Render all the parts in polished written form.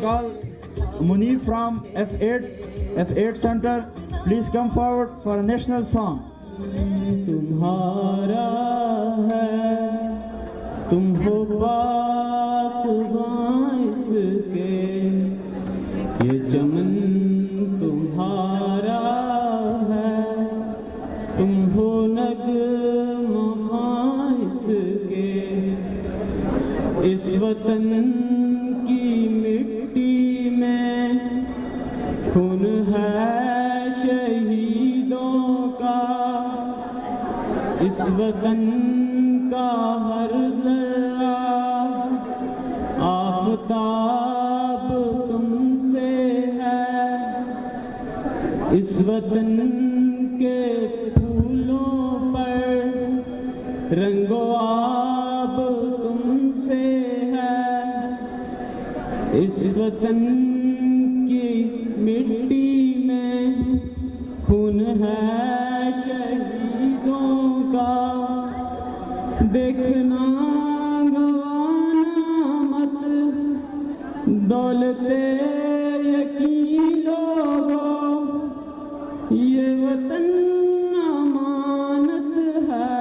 call Munif from F8 Center. Please come forward for a national song. तुम्हारा है तुम हो पास इसके ये चमन तुम्हारा है तुम हो नगमा इसके इस वतन की मिट्टी में खून है शहीदों का इस वतन का हर जरा आफताब तुमसे है इस वतन के फूलों पर रंगो आब तुमसे है इस वतन की मिट्टी में खून है शहीदों का देखना गवाना मत दौलते यकीन लोगों ये वतन अमानत है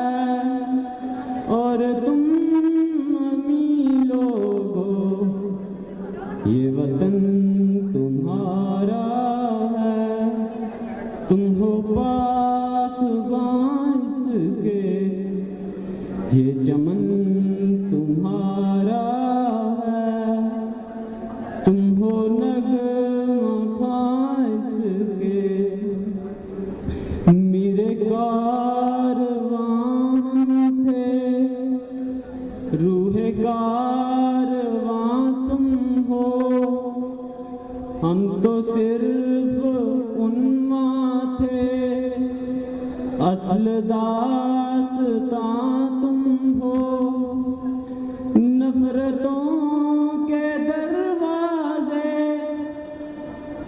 और तुम अमीन लोगों ये वतन तुम्हारा है तुम हो पास इसके ये चमन तुम्हारा है तुम हो नगमा इसके मेरे कारवां थे रूहे कारवां तुम हो हम तो सिर्फ उन्मा थे असल दास्तां तुम हो नफरतों के दरवाजे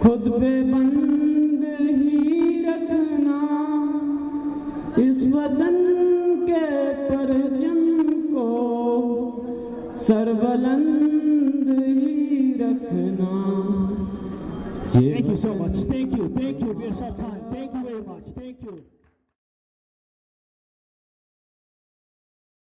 खुद पे बंद ही रखना इस वतन के परचम को सरबुलंद ही रखना Thank you so much.